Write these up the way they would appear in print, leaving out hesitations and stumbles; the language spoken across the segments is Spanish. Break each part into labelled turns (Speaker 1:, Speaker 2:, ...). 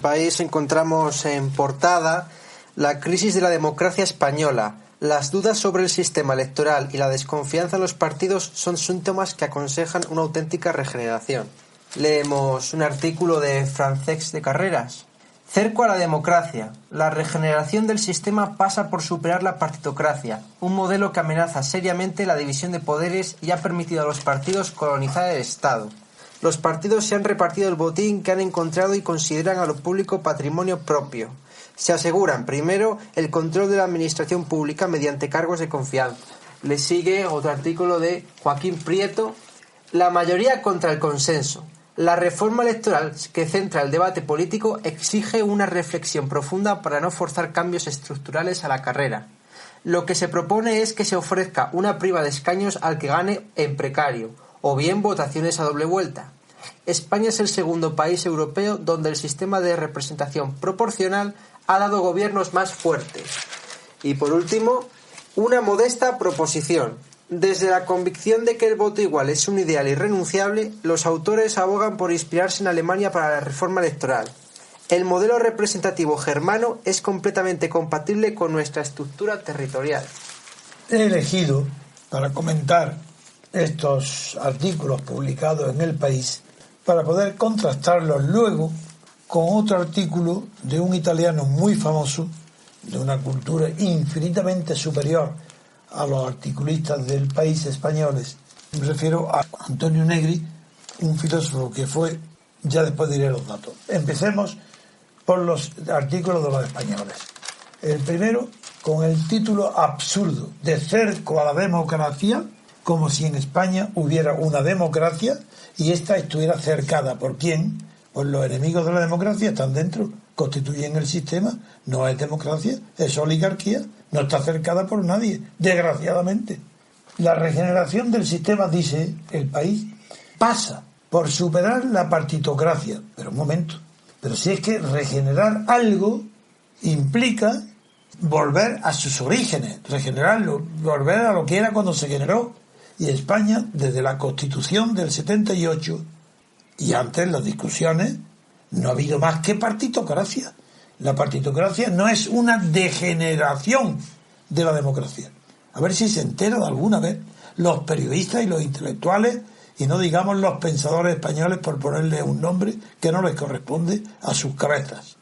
Speaker 1: País encontramos en portada la crisis de la democracia española. Las dudas sobre el sistema electoral y la desconfianza en los partidos son síntomas que aconsejan una auténtica regeneración. Leemos un artículo de Francesc de Carreras. Cerco a la democracia. La regeneración del sistema pasa por superar la partitocracia, un modelo que amenaza seriamente la división de poderes y ha permitido a los partidos colonizar el Estado. Los partidos se han repartido el botín que han encontrado y consideran a lo público patrimonio propio. Se aseguran, primero, el control de la administración pública mediante cargos de confianza. Le sigue otro artículo de Joaquín Prieto. La mayoría contra el consenso. La reforma electoral que centra el debate político exige una reflexión profunda para no forzar cambios estructurales a la carrera. Lo que se propone es que se ofrezca una priva de escaños al que gane en precario, o bien votaciones a doble vuelta. España es el segundo país europeo donde el sistema de representación proporcional ha dado gobiernos más fuertes. Y por último, una modesta proposición. Desde la convicción de que el voto igual es un ideal irrenunciable, los autores abogan por inspirarse en Alemania para la reforma electoral. El modelo representativo germano es completamente compatible con nuestra estructura territorial.
Speaker 2: He elegido para comentar estos artículos publicados en El País para poder contrastarlos luego con otro artículo de un italiano muy famoso, de una cultura infinitamente superior a los articulistas del País españoles. Me refiero a Antonio Negri, un filósofo que fue, ya después diré los datos. Empecemos por los artículos de los españoles. El primero, con el título absurdo de Cerco a la democracia, como si en España hubiera una democracia y ésta estuviera cercada. ¿Por quién? Pues los enemigos de la democracia están dentro, constituyen el sistema, no es democracia, es oligarquía, no está cercada por nadie, desgraciadamente. La regeneración del sistema, dice El País, pasa por superar la partitocracia. Pero un momento, pero si es que regenerar algo implica volver a sus orígenes, regenerarlo, volver a lo que era cuando se generó. Y España, desde la Constitución del 78 y antes las discusiones, no ha habido más que partitocracia. La partitocracia no es una degeneración de la democracia. A ver si se enteran alguna vez los periodistas y los intelectuales, y no digamos los pensadores españoles por ponerle un nombre que no les corresponde a sus cabezas.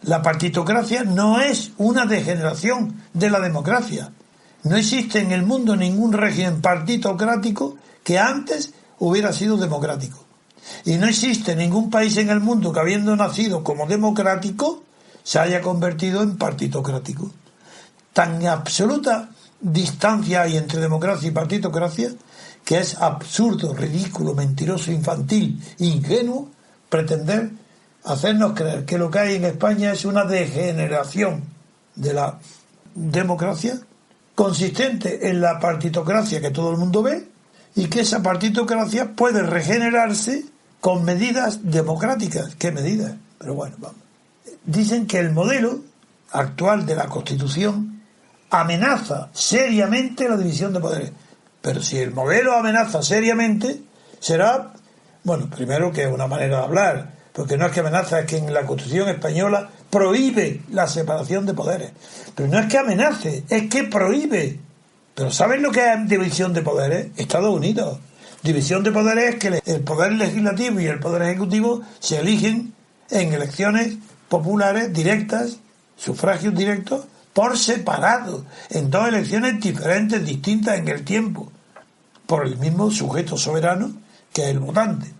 Speaker 2: La partitocracia no es una degeneración de la democracia. No existe en el mundo ningún régimen partitocrático que antes hubiera sido democrático. Y no existe ningún país en el mundo que, habiendo nacido como democrático, se haya convertido en partitocrático. Tan absoluta distancia hay entre democracia y partitocracia que es absurdo, ridículo, mentiroso, infantil, ingenuo pretender hacernos creer que lo que hay en España es una degeneración de la democracia consistente en la partitocracia que todo el mundo ve, y que esa partitocracia puede regenerarse con medidas democráticas. ¿Qué medidas? Pero bueno, vamos. Dicen que el modelo actual de la Constitución amenaza seriamente la división de poderes. Pero si el modelo amenaza seriamente, será, bueno, primero que es una manera de hablar, porque no es que amenaza, es que en la Constitución española prohíbe la separación de poderes. Pero no es que amenace, es que prohíbe. Pero ¿saben lo que es división de poderes? Estados Unidos. División de poderes es que el poder legislativo y el poder ejecutivo se eligen en elecciones populares directas, sufragios directos, por separado, en dos elecciones diferentes, distintas en el tiempo, por el mismo sujeto soberano que es el votante.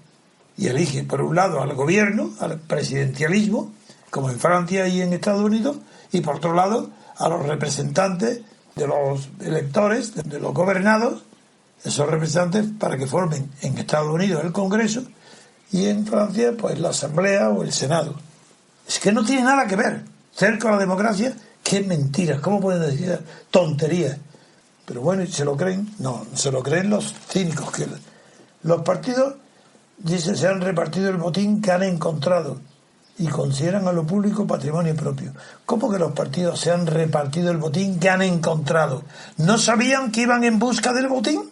Speaker 2: Y elige, por un lado, al gobierno, al presidencialismo, como en Francia y en Estados Unidos, y por otro lado, a los representantes de los electores, de los gobernados, esos representantes para que formen en Estados Unidos el Congreso y en Francia pues la Asamblea o el Senado. Es que no tiene nada que ver. Cerca a la democracia, qué mentiras, ¿cómo pueden decir tonterías? Pero bueno, ¿se lo creen? No, se lo creen los cínicos. Que los partidos, dice, se han repartido el botín que han encontrado y consideran a lo público patrimonio propio. ¿Cómo que los partidos se han repartido el botín que han encontrado? ¿No sabían que iban en busca del botín?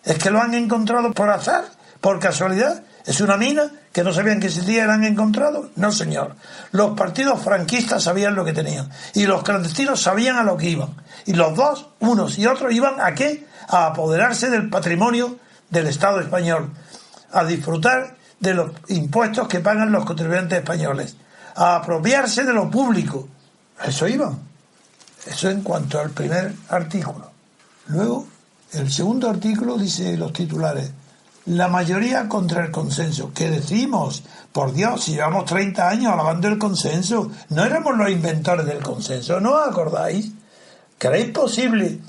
Speaker 2: ¿Es que lo han encontrado por azar? ¿Por casualidad? ¿Es una mina que no sabían que existía y la han encontrado? No, señor. Los partidos franquistas sabían lo que tenían y los clandestinos sabían a lo que iban. Y los dos, unos y otros, iban ¿a qué? A apoderarse del patrimonio del Estado español, a disfrutar de los impuestos que pagan los contribuyentes españoles, a apropiarse de lo público. A eso iban. Eso en cuanto al primer artículo. Luego, el segundo artículo dice los titulares: la mayoría contra el consenso. ¿Qué decimos? Por Dios, si llevamos 30 años alabando el consenso, no éramos los inventores del consenso, ¿no os acordáis? ¿Creéis posible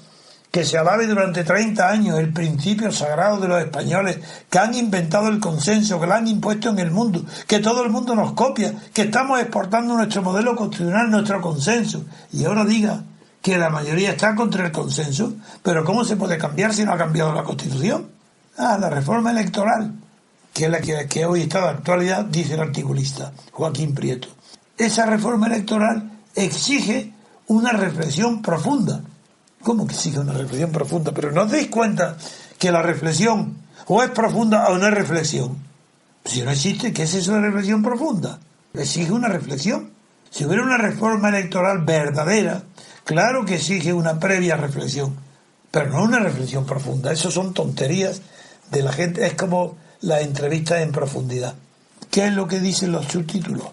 Speaker 2: que se alabe durante 30 años el principio sagrado de los españoles, que han inventado el consenso, que lo han impuesto en el mundo, que todo el mundo nos copia, que estamos exportando nuestro modelo constitucional, nuestro consenso, y ahora diga que la mayoría está contra el consenso? ¿Pero cómo se puede cambiar si no ha cambiado la Constitución? La reforma electoral, que es la que hoy está de actualidad, dice el articulista Joaquín Prieto. Esa reforma electoral exige una reflexión profunda. ¿Cómo que exige una reflexión profunda? Pero ¿no os dais cuenta que la reflexión o es profunda o no es reflexión? Si no existe, ¿qué es eso de reflexión profunda? Exige una reflexión. Si hubiera una reforma electoral verdadera, claro que exige una previa reflexión, pero no una reflexión profunda. Eso son tonterías de la gente. Es como la entrevista en profundidad. ¿Qué es lo que dicen los subtítulos?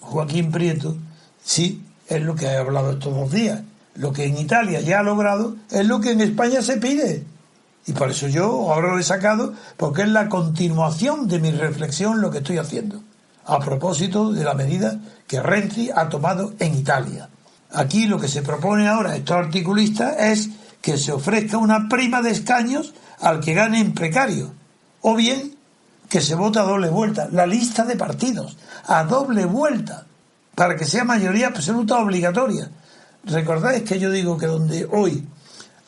Speaker 2: Joaquín Prieto, sí, es lo que he hablado estos 2 días. Lo que en Italia ya ha logrado es lo que en España se pide. Y por eso yo ahora lo he sacado, porque es la continuación de mi reflexión lo que estoy haciendo, a propósito de la medida que Renzi ha tomado en Italia. Aquí lo que se propone ahora, estos articulistas, es que se ofrezca una prima de escaños al que gane en precario, o bien que se vote a doble vuelta, la lista de partidos, a doble vuelta, para que sea mayoría absoluta obligatoria. ¿Recordáis que yo digo que donde hoy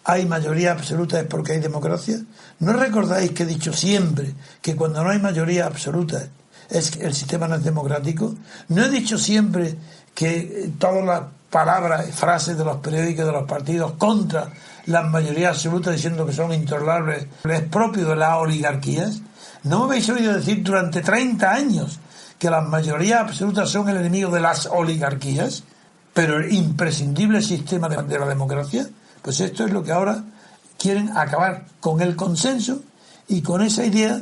Speaker 2: hay mayoría absoluta es porque hay democracia? ¿No recordáis que he dicho siempre que cuando no hay mayoría absoluta es que el sistema no es democrático? ¿No he dicho siempre que todas las palabras, frases de los periódicos, de los partidos contra las mayorías absolutas diciendo que son intolerables es propio de las oligarquías? ¿No me habéis oído decir durante 30 años que las mayorías absolutas son el enemigo de las oligarquías, pero el imprescindible sistema de la democracia? Pues esto es lo que ahora quieren acabar con el consenso y con esa idea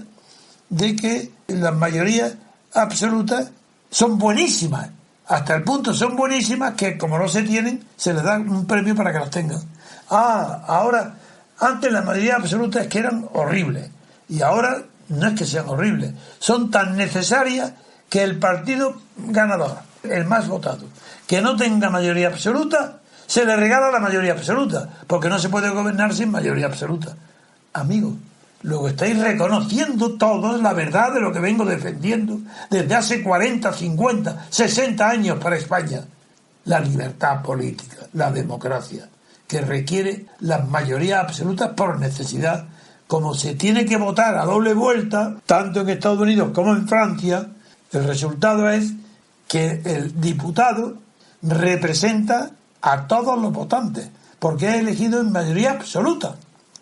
Speaker 2: de que las mayorías absolutas son buenísimas, hasta el punto son buenísimas que como no se tienen, se les da un premio para que las tengan. Ahora, antes las mayorías absolutas es que eran horribles, y ahora no es que sean horribles, son tan necesarias que el partido ganador, el más votado, que no tenga mayoría absoluta, se le regala la mayoría absoluta, porque no se puede gobernar sin mayoría absoluta. Amigos, luego estáis reconociendo todos la verdad de lo que vengo defendiendo desde hace 40, 50, 60 años para España. La libertad política, la democracia, que requiere las mayorías absolutas por necesidad. Como se tiene que votar a doble vuelta, tanto en Estados Unidos como en Francia, el resultado es que el diputado representa a todos los votantes, porque es elegido en mayoría absoluta.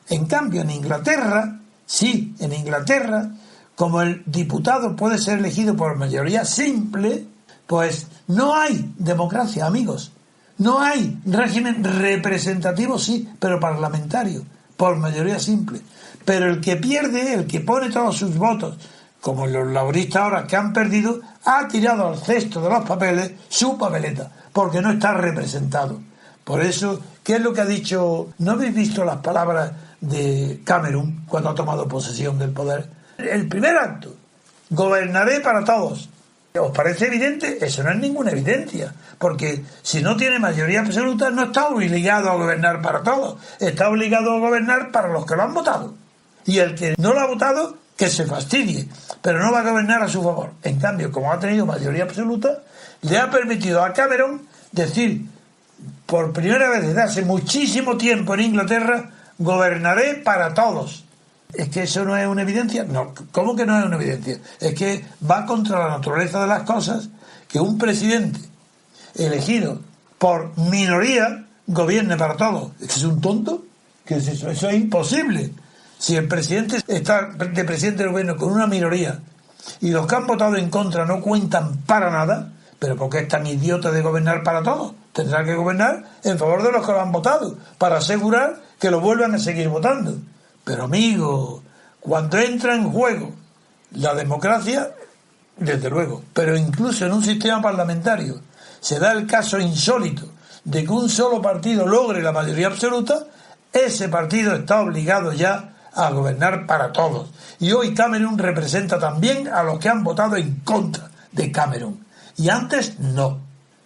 Speaker 2: En cambio, en Inglaterra, sí, en Inglaterra, como el diputado puede ser elegido por mayoría simple, pues no hay democracia, amigos. No hay régimen representativo, sí, pero parlamentario, por mayoría simple. Pero el que pierde, el que pone todos sus votos, como los lauristas ahora que han perdido, ha tirado al cesto de los papeles su papeleta, porque no está representado. Por eso, ¿qué es lo que ha dicho? ¿No habéis visto las palabras de Cameron cuando ha tomado posesión del poder? El primer acto: gobernaré para todos. ¿Os parece evidente? Eso no es ninguna evidencia, porque si no tiene mayoría absoluta no está obligado a gobernar para todos, está obligado a gobernar para los que lo han votado. Y el que no lo ha votado, que se fastidie, pero no va a gobernar a su favor. En cambio, como ha tenido mayoría absoluta, le ha permitido a Cameron decir, por primera vez desde hace muchísimo tiempo en Inglaterra, gobernaré para todos. ¿Es que eso no es una evidencia? No, ¿cómo que no es una evidencia? Es que va contra la naturaleza de las cosas que un presidente elegido por minoría gobierne para todos. ¿Es que es un tonto? ¿Qué es eso? Eso es imposible. Si el presidente está de presidente del gobierno con una minoría y los que han votado en contra no cuentan para nada, pero ¿por qué es tan idiota de gobernar para todos? Tendrá que gobernar en favor de los que lo han votado, para asegurar que lo vuelvan a seguir votando. Pero amigo, cuando entra en juego la democracia, desde luego, pero incluso en un sistema parlamentario se da el caso insólito de que un solo partido logre la mayoría absoluta, ese partido está obligado ya a gobernar para todos. Y hoy Cameron representa también a los que han votado en contra de Cameron. Y antes no.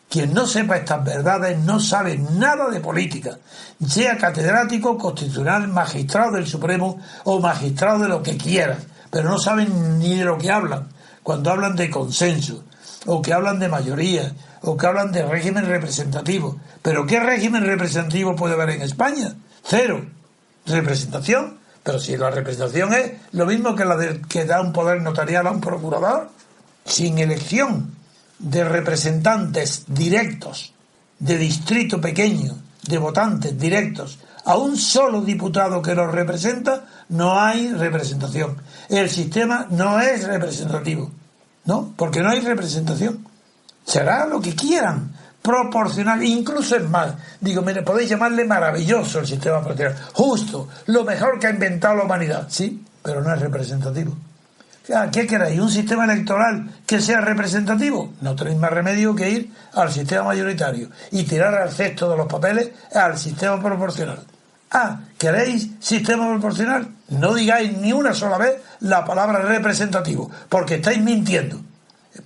Speaker 2: Quien no sepa estas verdades no sabe nada de política, sea catedrático, constitucional, magistrado del Supremo o magistrado de lo que quiera, pero no saben ni de lo que hablan cuando hablan de consenso, o que hablan de mayoría, o que hablan de régimen representativo. ¿Pero qué régimen representativo puede haber en España? Cero. ¿Representación? Pero si la representación es lo mismo que la que da un poder notarial a un procurador, sin elección de representantes directos, de distrito pequeño, de votantes directos, a un solo diputado que los representa, no hay representación. El sistema no es representativo, ¿no? Porque no hay representación. Será lo que quieran, proporcional, incluso es más. Digo, mire, podéis llamarle maravilloso el sistema proporcional, justo, lo mejor que ha inventado la humanidad, sí, pero no es representativo. ¿Qué queréis? ¿Un sistema electoral que sea representativo? No tenéis más remedio que ir al sistema mayoritario y tirar al cesto de los papeles al sistema proporcional. ¿Queréis sistema proporcional? No digáis ni una sola vez la palabra representativo, porque estáis mintiendo.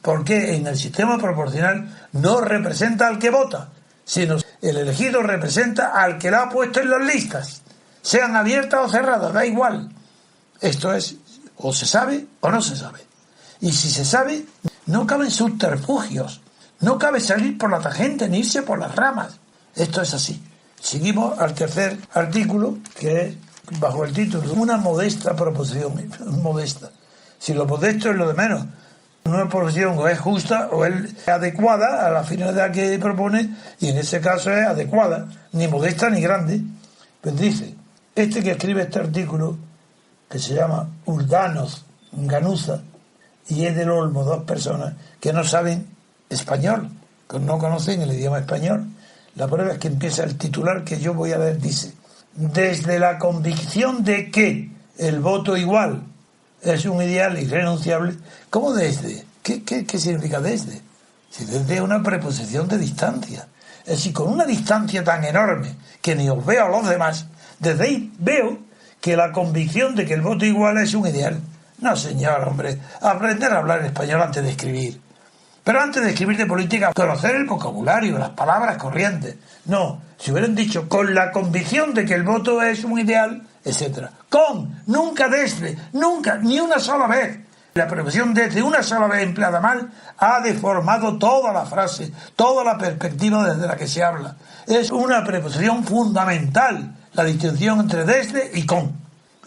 Speaker 2: Porque en el sistema proporcional no representa al que vota, sino el elegido representa al que la ha puesto en las listas, sean abiertas o cerradas, da igual. Esto es, o se sabe o no se sabe. Y si se sabe, no caben subterfugios, no cabe salir por la tangente ni irse por las ramas. Esto es así. Seguimos al tercer artículo, que es bajo el título una modesta proposición. Modesta. Si lo modesto es lo de menos. Una proposición o es justa o es adecuada a la finalidad que propone, y en ese caso es adecuada, ni modesta ni grande. Pues dice, este que escribe este artículo, que se llama Urdanos Ganuza y Edel Olmo, dos personas que no saben español, que no conocen el idioma español. La prueba es que empieza el titular que yo voy a leer, dice: desde la convicción de que el voto igual es un ideal irrenunciable. ¿Cómo desde? ¿Qué significa desde? Si desde es una preposición de distancia. Es decir, con una distancia tan enorme que ni os veo a los demás, desde ahí veo que la convicción de que el voto igual es un ideal. No, señor, hombre, aprender a hablar español antes de escribir. Pero antes de escribir de política, conocer el vocabulario, las palabras corrientes. No, si hubieran dicho con la convicción de que el voto es un ideal, etcétera. Nunca desde, nunca, ni una sola vez. La preposición desde, una sola vez empleada mal, ha deformado toda la frase, toda la perspectiva desde la que se habla. Es una preposición fundamental, la distinción entre desde y con.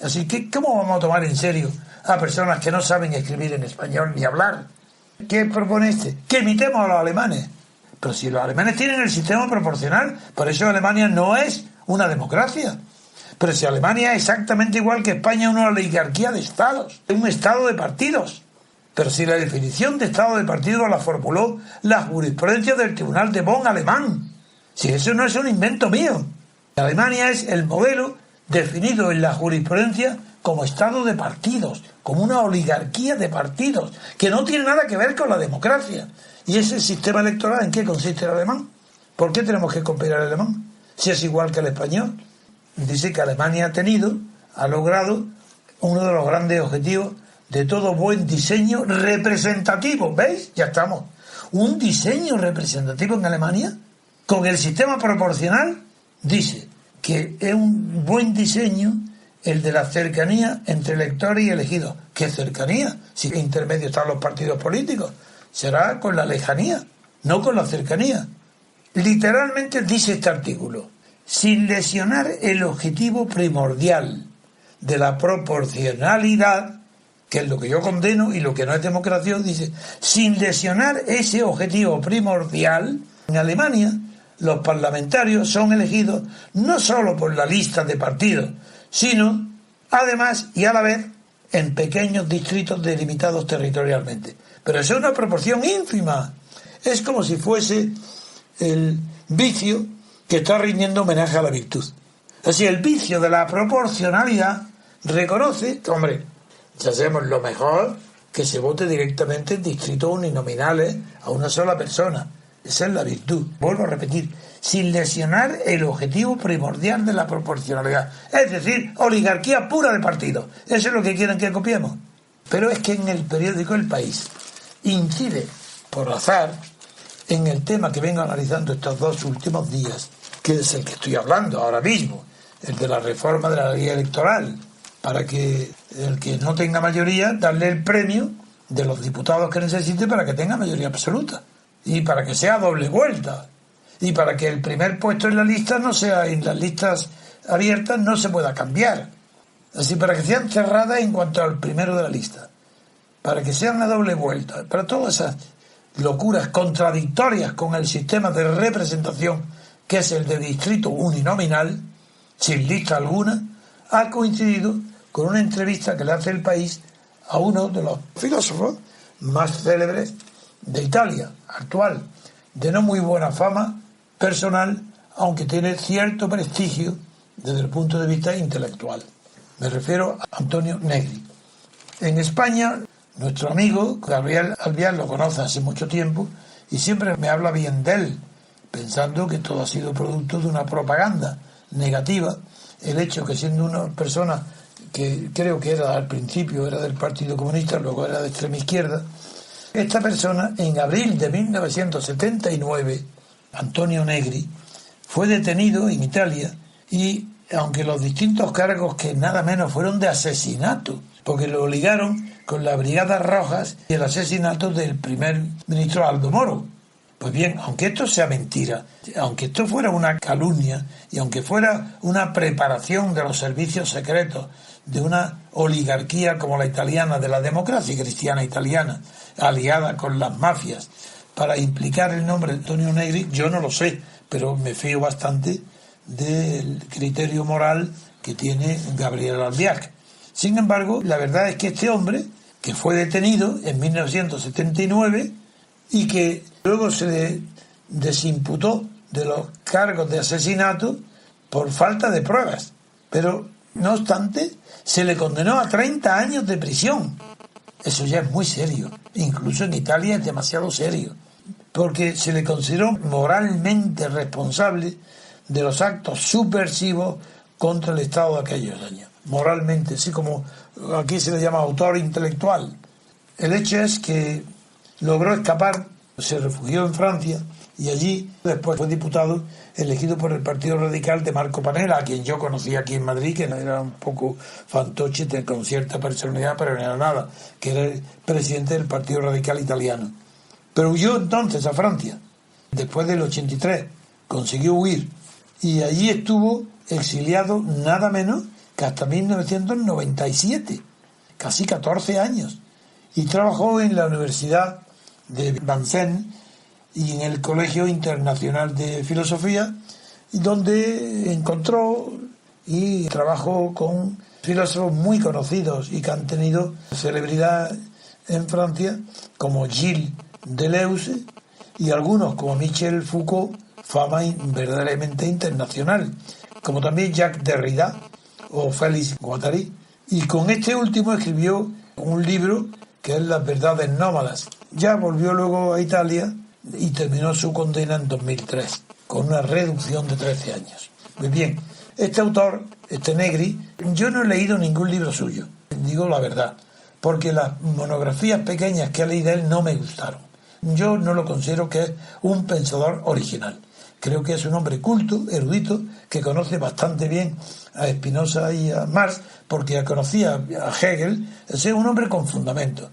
Speaker 2: Así que, ¿cómo vamos a tomar en serio a personas que no saben escribir en español ni hablar? ¿Qué propone este? Que imitemos a los alemanes. Pero si los alemanes tienen el sistema proporcional, por eso Alemania no es una democracia. Pero si Alemania es exactamente igual que España, una oligarquía de estados, un estado de partidos. Pero si la definición de estado de partido la formuló la jurisprudencia del Tribunal de Bonn alemán. Si eso no es un invento mío. Alemania es el modelo definido en la jurisprudencia como estado de partidos, como una oligarquía de partidos, que no tiene nada que ver con la democracia. ¿Y ese sistema electoral en qué consiste el alemán? ¿Por qué tenemos que copiar el alemán si es igual que el español? Dice que Alemania ha logrado uno de los grandes objetivos de todo buen diseño representativo. ¿Veis? Ya estamos. Un diseño representativo en Alemania con el sistema proporcional. Dice que es un buen diseño el de la cercanía entre electores y elegidos. ¿Qué cercanía? Si en intermedio están los partidos políticos, será con la lejanía, no con la cercanía. Literalmente dice este artículo: sin lesionar el objetivo primordial de la proporcionalidad, que es lo que yo condeno y lo que no es democracia, dice, sin lesionar ese objetivo primordial, en Alemania los parlamentarios son elegidos no solo por la lista de partidos, sino además y a la vez en pequeños distritos delimitados territorialmente. Pero eso es una proporción ínfima. Es como si fuese el vicio que está rindiendo homenaje a la virtud. Así, el vicio de la proporcionalidad reconoce, hombre, ya sabemos lo mejor, que se vote directamente en distritos uninominales a una sola persona. Esa es la virtud. Vuelvo a repetir, sin lesionar el objetivo primordial de la proporcionalidad. Es decir, oligarquía pura de partidos. Eso es lo que quieren que copiemos. Pero es que en el periódico El País incide, por azar, en el tema que vengo analizando estos 2 últimos días, que es el que estoy hablando ahora mismo, el de la reforma de la ley electoral, para que el que no tenga mayoría, darle el premio de los diputados que necesite para que tenga mayoría absoluta, y para que sea doble vuelta, y para que el primer puesto en la lista no sea, en las listas abiertas no se pueda cambiar, así para que sean cerradas en cuanto al primero de la lista, para que sean a doble vuelta, para todas esas locuras contradictorias con el sistema de representación que es el de distrito uninominal, sin lista alguna, ha coincidido con una entrevista que le hace El País a uno de los filósofos más célebres de Italia, actual, de no muy buena fama personal, aunque tiene cierto prestigio desde el punto de vista intelectual. Me refiero a Antonio Negri. En España, nuestro amigo Gabriel Albiol lo conoce hace mucho tiempo y siempre me habla bien de él, pensando que todo ha sido producto de una propaganda negativa. El hecho que siendo una persona que creo que era al principio era del Partido Comunista, luego era de extrema izquierda, esta persona en abril de 1979, Antonio Negri, fue detenido en Italia y aunque los distintos cargos que nada menos fueron de asesinato, porque lo ligaron con las Brigadas Rojas y el asesinato del primer ministro Aldo Moro. Pues bien, aunque esto sea mentira, aunque esto fuera una calumnia y aunque fuera una preparación de los servicios secretos de una oligarquía como la italiana, de la democracia cristiana italiana, aliada con las mafias, para implicar el nombre de Antonio Negri, yo no lo sé, pero me fío bastante del criterio moral que tiene Gabriel Albiol. Sin embargo, la verdad es que este hombre, que fue detenido en 1979 y que luego se le desimputó de los cargos de asesinato por falta de pruebas, pero no obstante se le condenó a 30 años de prisión. Eso ya es muy serio, incluso en Italia es demasiado serio, porque se le consideró moralmente responsable de los actos subversivos contra el Estado de aquellos años. Moralmente, así como aquí se le llama autor intelectual. El hecho es que logró escapar, se refugió en Francia y allí después fue diputado elegido por el Partido Radical de Marco Pannella, a quien yo conocí aquí en Madrid, que era un poco fantoche con cierta personalidad, pero no era nada, que era el presidente del Partido Radical italiano. Pero huyó entonces a Francia, después del 83, consiguió huir y allí estuvo exiliado nada menos que hasta 1997, casi 14 años, y trabajó en la Universidad de Vincennes y en el Colegio Internacional de Filosofía, donde encontró y trabajó con filósofos muy conocidos y que han tenido celebridad en Francia, como Gilles Deleuze y algunos como Michel Foucault, fama verdaderamente internacional, como también Jacques Derrida o Félix Guattari. Y con este último escribió un libro que es Las verdades nómadas. Ya volvió luego a Italia y terminó su condena en 2003, con una reducción de 13 años. Muy bien, este autor, este Negri, yo no he leído ningún libro suyo, digo la verdad, porque las monografías pequeñas que he leído de él no me gustaron. Yo no lo considero que es un pensador original. Creo que es un hombre culto, erudito, que conoce bastante bien a Spinoza y a Marx, porque conocía a Hegel. Es un hombre con fundamento,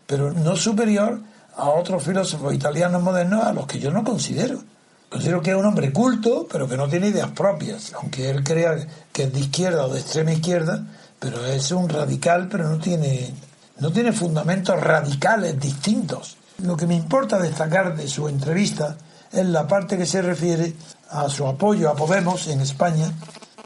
Speaker 2: pero no superior a otros filósofos italianos modernos a los que yo no considero. Considero que es un hombre culto, pero que no tiene ideas propias, aunque él crea que es de izquierda o de extrema izquierda, pero es un radical, pero no tiene fundamentos radicales distintos. Lo que me importa destacar de su entrevista es la parte que se refiere a su apoyo a Podemos en España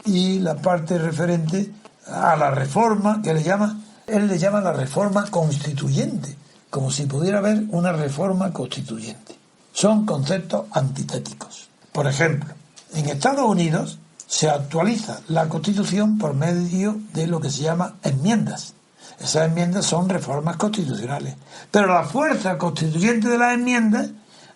Speaker 2: y la parte referente a la reforma, él le llama la reforma constituyente, como si pudiera haber una reforma constituyente. Son conceptos antitéticos. Por ejemplo, en Estados Unidos se actualiza la Constitución por medio de lo que se llama enmiendas. Esas enmiendas son reformas constitucionales. Pero la fuerza constituyente de las enmiendas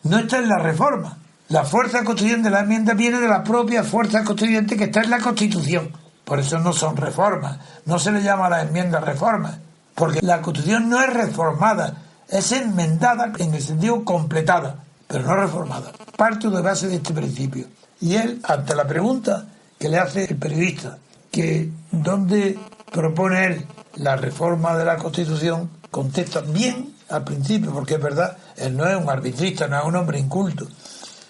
Speaker 2: no está en la reforma. La fuerza constituyente de las enmiendas viene de la propia fuerza constituyente que está en la Constitución. Por eso no son reformas. No se le llama a las enmiendas reformas. Porque la Constitución no es reformada, es enmendada en el sentido completada, pero no reformada. Parto de base de este principio. Y él, ante la pregunta que le hace el periodista, que dónde propone él la reforma de la Constitución, contesta bien al principio, porque es verdad, él no es un arbitrista, no es un hombre inculto.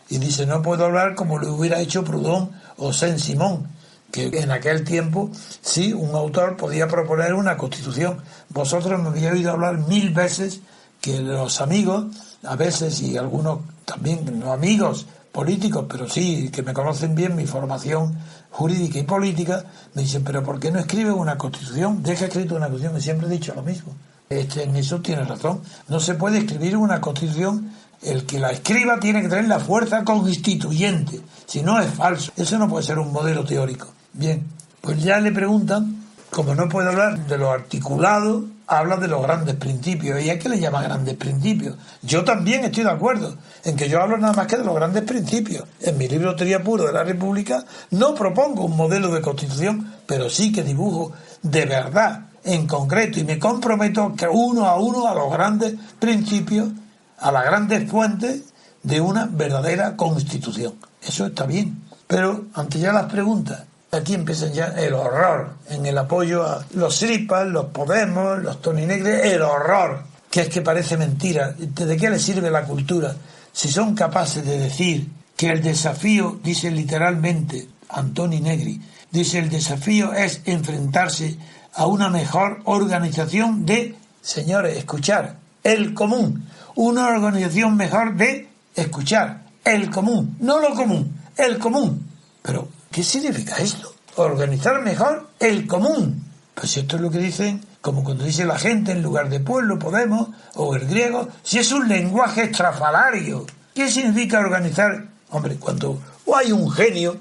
Speaker 2: Y dice, no puedo hablar como lo hubiera hecho Proudhon o Saint-Simon, que en aquel tiempo sí, un autor podía proponer una Constitución. Vosotros me habéis oído hablar 1000 veces que los amigos, a veces, y algunos también, no amigos políticos, pero sí, que me conocen bien mi formación jurídica y política, me dicen, pero ¿por qué no escribe una Constitución? Deja escrito una Constitución. Me siempre he dicho lo mismo. En eso tiene razón. No se puede escribir una Constitución. El que la escriba tiene que tener la fuerza constituyente. Si no, es falso. Eso no puede ser un modelo teórico. Bien, pues ya le preguntan, como no puede hablar de lo articulado, habla de los grandes principios. ¿Y a qué le llama grandes principios? Yo también estoy de acuerdo en que yo hablo nada más que de los grandes principios. En mi libro Teoría Pura de la República no propongo un modelo de constitución, pero sí que dibujo de verdad, en concreto, y me comprometo que uno a los grandes principios, a las grandes fuentes de una verdadera constitución. Eso está bien. Pero ante ya las preguntas, aquí empiezan ya el horror en el apoyo a los Sripas, los Podemos, los Toni Negri, el horror, que es que parece mentira. ¿De qué le sirve la cultura si son capaces de decir que el desafío, dice literalmente Antoni Negri, dice el desafío es enfrentarse a una mejor organización de, señores, escuchar, el común, una organización mejor de escuchar, el común, no lo común, el común. Pero, ¿qué significa esto? Organizar mejor el común. Pues esto es lo que dicen, como cuando dice la gente en lugar de pueblo, Podemos, o el griego, si es un lenguaje estrafalario. ¿Qué significa organizar? Hombre, cuando hay un genio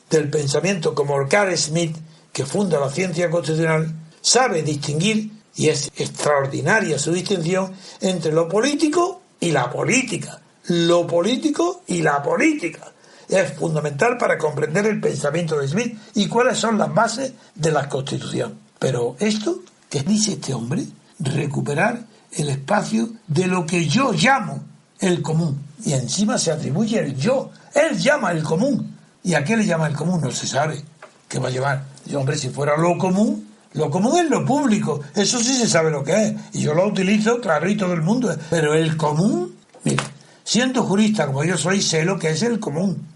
Speaker 2: del pensamiento como Carl Smith, que funda la ciencia constitucional, sabe distinguir, y es extraordinaria su distinción, entre lo político y la política. Lo político y la política. Es fundamental para comprender el pensamiento de Smith y cuáles son las bases de la Constitución. Pero esto, ¿qué dice este hombre? Recuperar el espacio de lo que yo llamo el común. Y encima se atribuye el yo. Él llama el común. ¿Y a qué le llama el común? No se sabe. ¿Qué va a llevar? Y, hombre, si fuera lo común es lo público. Eso sí se sabe lo que es. Y yo lo utilizo, claro, y todo el mundo. Pero el común, mira, siendo jurista como yo soy, sé lo que es el común.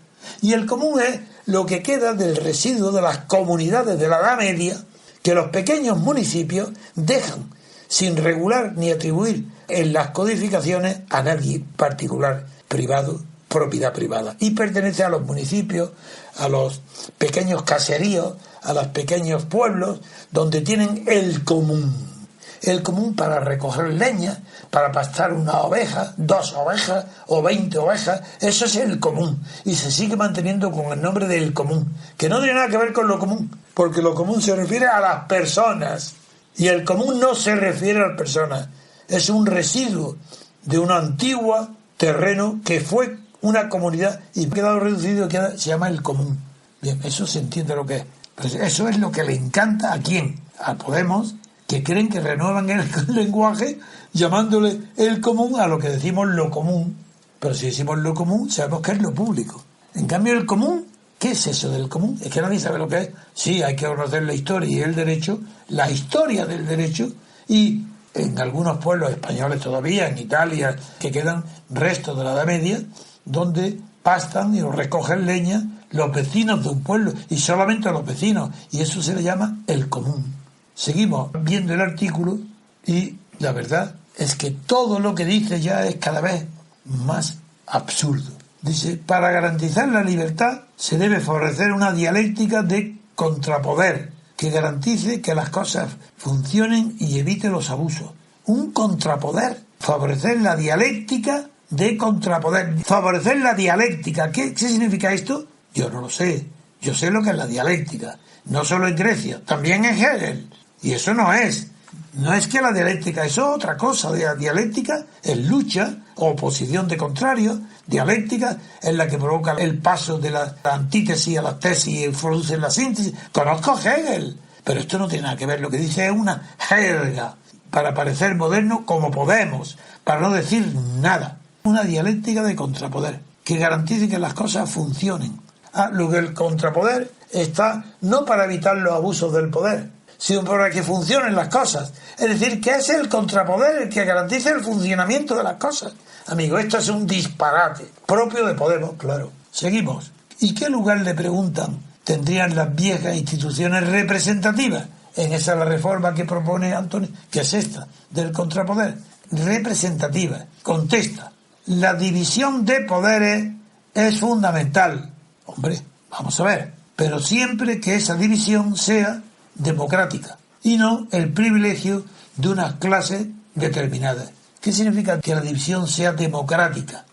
Speaker 2: Y el común es lo que queda del residuo de las comunidades de la Edad Media que los pequeños municipios dejan sin regular ni atribuir en las codificaciones a nadie particular, privado, propiedad privada. Y pertenece a los municipios, a los pequeños caseríos, a los pequeños pueblos donde tienen el común. El común para recoger leña, para pastar una oveja, 2 ovejas o 20 ovejas, eso es el común. Y se sigue manteniendo con el nombre del común, que no tiene nada que ver con lo común, porque lo común se refiere a las personas, y el común no se refiere a las personas. Es un residuo de un antiguo terreno que fue una comunidad y ha quedado reducido, se llama el común. Bien, eso se entiende lo que es. Pues eso es lo que le encanta a quién, a Podemos, que creen que renuevan el lenguaje llamándole el común a lo que decimos lo común. Pero si decimos lo común, sabemos que es lo público. En cambio, el común, ¿qué es eso del común? Es que nadie sabe lo que es. Sí, hay que conocer la historia y el derecho, la historia del derecho, y en algunos pueblos españoles todavía, en Italia, que quedan restos de la Edad Media, donde pastan y recogen leña los vecinos de un pueblo, y solamente los vecinos, y eso se le llama el común. Seguimos viendo el artículo y la verdad es que todo lo que dice ya es cada vez más absurdo. Dice, para garantizar la libertad se debe favorecer una dialéctica de contrapoder, que garantice que las cosas funcionen y evite los abusos. Un contrapoder. Favorecer la dialéctica de contrapoder. Favorecer la dialéctica. ¿Qué significa esto? Yo no lo sé. Yo sé lo que es la dialéctica. No solo en Grecia, también en Hegel. Y eso no es que la dialéctica, eso es otra cosa. La dialéctica es lucha, oposición de contrarios. Dialéctica es la que provoca el paso de la antítesis a la tesis y produce la síntesis. Conozco a Hegel, pero esto no tiene nada que ver. Lo que dice es una jerga para parecer moderno como Podemos, para no decir nada. Una dialéctica de contrapoder que garantice que las cosas funcionen. Lo que el contrapoder está no para evitar los abusos del poder, sino para que funcionen las cosas. Es decir, que es el contrapoder el que garantiza el funcionamiento de las cosas. Amigo, esto es un disparate propio de Podemos, claro. Seguimos. ¿Y qué lugar, le preguntan, tendrían las viejas instituciones representativas? En esa es la reforma que propone Antonio, que es esta, del contrapoder. Representativa. Contesta. La división de poderes es fundamental. Hombre, vamos a ver. Pero siempre que esa división sea democrática y no el privilegio de unas clases determinadas. ¿Qué significa que la división sea democrática?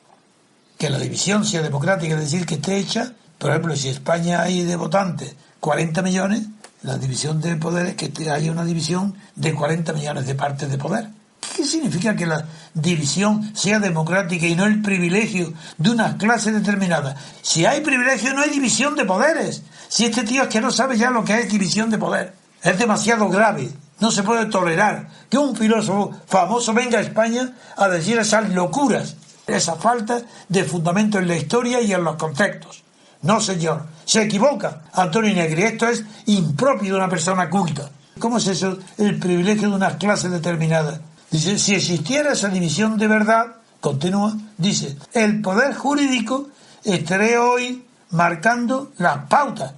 Speaker 2: Que la división sea democrática, es decir, que esté hecha, por ejemplo, si España hay de votantes 40 millones, la división de poderes, que haya una división de 40 millones de partes de poder. ¿Qué significa que la división sea democrática y no el privilegio de unas clases determinadas? Si hay privilegio no hay división de poderes. Si este tío es que no sabe ya lo que es división de poder. Es demasiado grave. No se puede tolerar que un filósofo famoso venga a España a decir esas locuras, esa falta de fundamento en la historia y en los conceptos. No, señor, se equivoca Antonio Negri. Esto es impropio de una persona culta. ¿Cómo es eso, el privilegio de unas clases determinadas? Dice, si existiera esa división de verdad, continúa, dice, el poder jurídico estaría hoy marcando las pautas.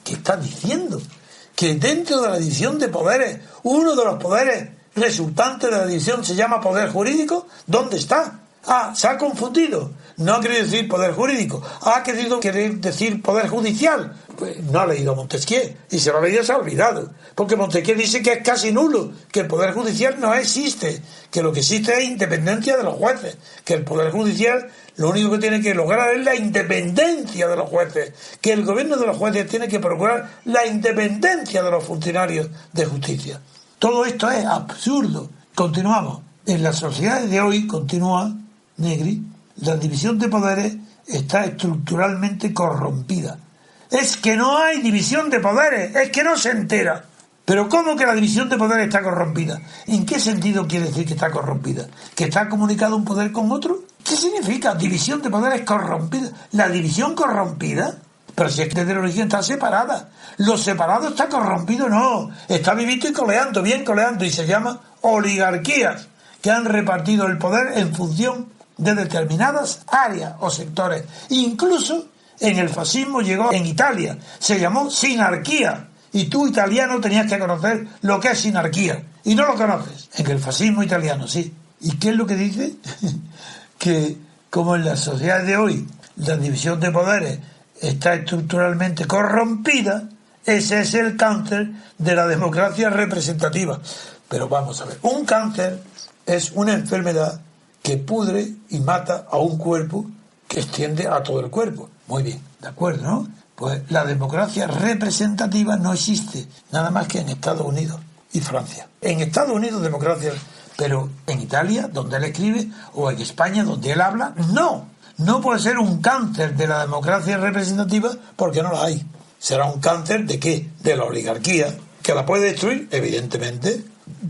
Speaker 2: ¿Qué está diciendo? Que dentro de la división de poderes, uno de los poderes resultantes de la división se llama poder jurídico. ¿Dónde está? Se ha confundido. No ha querido decir poder jurídico, ha querido decir poder judicial. Pues no ha leído Montesquieu, y se lo ha leído, se ha olvidado, porque Montesquieu dice que es casi nulo, que el poder judicial no existe, que lo que existe es independencia de los jueces, que el poder judicial lo único que tiene que lograr es la independencia de los jueces, que el gobierno de los jueces tiene que procurar la independencia de los funcionarios de justicia. Todo esto es absurdo. Continuamos. En las sociedades de hoy, continúa Negri, la división de poderes está estructuralmente corrompida. Es que no hay división de poderes, es que no se entera. Pero ¿cómo que la división de poderes está corrompida? ¿En qué sentido quiere decir que está corrompida? ¿Que está comunicado un poder con otro? ¿Qué significa división de poderes corrompida? ¿La división corrompida? Pero si es que desde el origen está separada. Lo separado está corrompido, no. Está vivito y coleando, bien coleando, y se llama oligarquías, que han repartido el poder en función de determinadas áreas o sectores. Incluso en el fascismo llegó en Italia, se llamó sinarquía, y tú, italiano, tenías que conocer lo que es sinarquía, y no lo conoces. En el fascismo italiano, sí. ¿Y qué es lo que dice? Que como en las sociedades de hoy la división de poderes está estructuralmente corrompida, ese es el cáncer de la democracia representativa. Pero vamos a ver, un cáncer es una enfermedad que pudre y mata a un cuerpo que extiende a todo el cuerpo. Muy bien, ¿de acuerdo, no? Pues la democracia representativa no existe, nada más que en Estados Unidos y Francia. En Estados Unidos democracia, pero en Italia, donde él escribe, o en España, donde él habla, no puede ser un cáncer de la democracia representativa porque no la hay. ¿Será un cáncer de qué? De la oligarquía, que la puede destruir, evidentemente.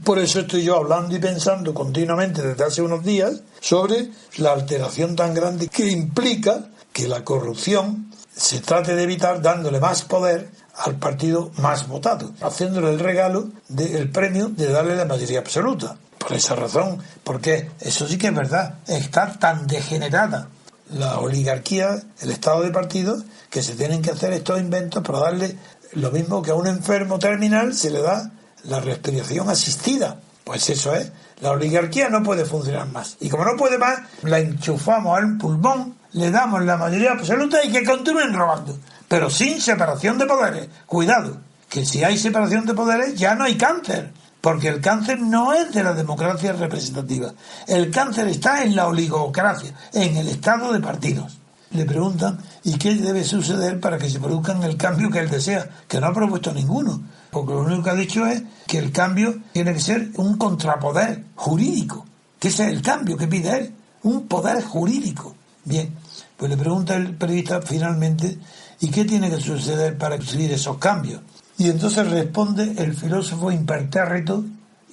Speaker 2: Por eso estoy yo hablando y pensando continuamente desde hace unos días sobre la alteración tan grande que implica que la corrupción se trate de evitar dándole más poder al partido más votado, haciéndole el regalo del premio de darle la mayoría absoluta. Por esa razón, porque eso sí que es verdad, está tan degenerada la oligarquía, el estado de partidos, que se tienen que hacer estos inventos para darle lo mismo que a un enfermo terminal se le da la respiración asistida. Pues eso es, la oligarquía no puede funcionar más. Y como no puede más, la enchufamos al pulmón, le damos la mayoría absoluta y que continúen robando. Pero sin separación de poderes. Cuidado, que si hay separación de poderes ya no hay cáncer, porque el cáncer no es de la democracia representativa. El cáncer está en la oligocracia, en el estado de partidos. Le preguntan, ¿y qué debe suceder para que se produzca el cambio que él desea? Que no ha propuesto ninguno, porque lo único que ha dicho es que el cambio tiene que ser un contrapoder jurídico, que ese es el cambio que pide él, un poder jurídico. Bien, pues le pregunta el periodista finalmente, ¿y qué tiene que suceder para conseguir esos cambios? Y entonces responde el filósofo impertérrito,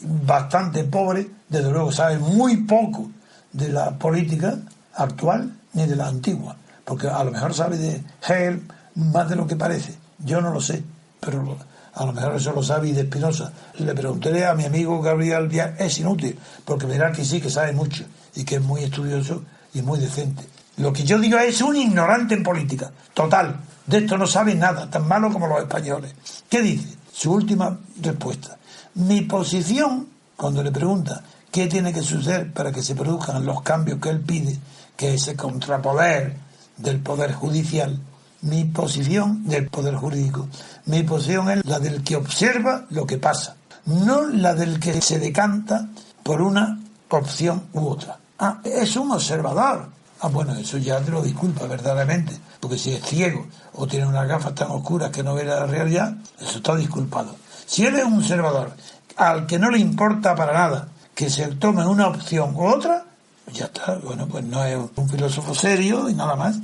Speaker 2: bastante pobre, desde luego sabe muy poco de la política actual ni de la antigua, porque a lo mejor sabe de Hegel más de lo que parece, yo no lo sé, pero a lo mejor eso lo sabe, y de Spinoza. Le preguntaré a mi amigo Gabriel Vial, es inútil, porque verá que sí, que sabe mucho, y que es muy estudioso y muy decente. Lo que yo digo es un ignorante en política, total. De esto no sabe nada, tan malo como los españoles. ¿Qué dice? Su última respuesta. Mi posición, cuando le pregunta qué tiene que suceder para que se produzcan los cambios que él pide, que es ese contrapoder del poder judicial, mi posición del poder jurídico, mi posición es la del que observa lo que pasa, no la del que se decanta por una opción u otra. Ah, es un observador. Ah, bueno, eso ya te lo disculpa verdaderamente, porque si es ciego o tiene unas gafas tan oscuras que no ve la realidad, eso está disculpado. Si él es un observador al que no le importa para nada que se tome una opción u otra, ya está. Bueno, pues no es un filósofo serio y nada más.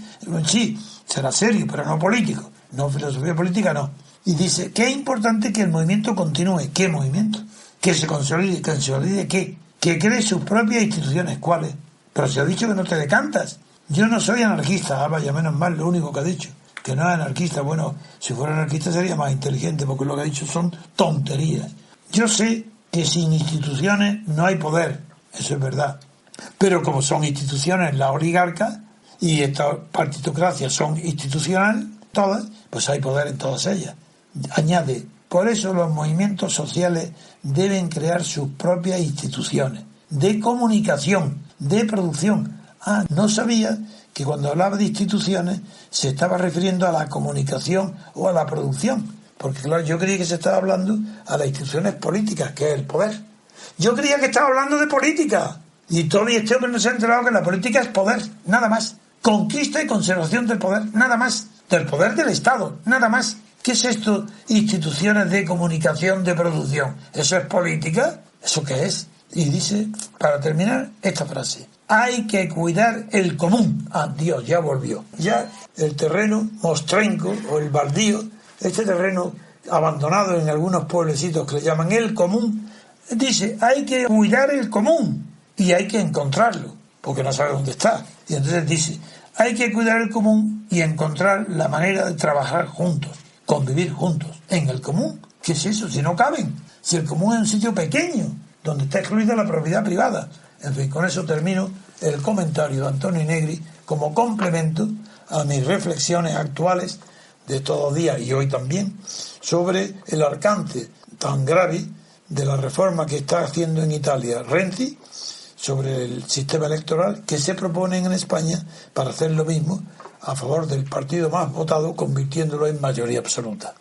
Speaker 2: Sí, será serio, pero no político. No filosofía política, no. Y dice que es importante que el movimiento continúe. ¿Qué movimiento? Que se consolide. ¿Que consolide qué? Que cree sus propias instituciones. ¿Cuáles? Pero se ha dicho que no te decantas. Yo no soy anarquista, vaya, menos mal, lo único que ha dicho. Que no es anarquista. Bueno, si fuera anarquista sería más inteligente, porque lo que ha dicho son tonterías. Yo sé que sin instituciones no hay poder. Eso es verdad. Pero como son instituciones las oligarcas, y estas partitocracias son institucionales, todas, pues hay poder en todas ellas. Añade, por eso los movimientos sociales deben crear sus propias instituciones de comunicación, de producción. Ah, no sabía que cuando hablaba de instituciones se estaba refiriendo a la comunicación o a la producción, porque claro, yo creía que se estaba hablando a las instituciones políticas, que es el poder. Yo creía que estaba hablando de política, y todavía este hombre no se ha enterado que la política es poder, nada más. Conquista y conservación del poder, nada más. Del poder del Estado, nada más. ¿Qué es esto? Instituciones de comunicación, de producción. ¿Eso es política? ¿Eso qué es? Y dice, para terminar, esta frase. Hay que cuidar el común. Ah, Dios, ya volvió. Ya el terreno mostrenco o el baldío, este terreno abandonado en algunos pueblecitos que le llaman el común, dice, hay que cuidar el común y hay que encontrarlo, porque no sabe dónde está. Y entonces dice, hay que cuidar el común y encontrar la manera de trabajar juntos, convivir juntos. En el común, ¿qué es eso? Si no caben. Si el común es un sitio pequeño, donde está excluida la propiedad privada. En fin, con eso termino el comentario de Antonio Negri como complemento a mis reflexiones actuales de todos los días y hoy también sobre el alcance tan grave de la reforma que está haciendo en Italia Renzi sobre el sistema electoral que se propone en España para hacer lo mismo a favor del partido más votado, convirtiéndolo en mayoría absoluta.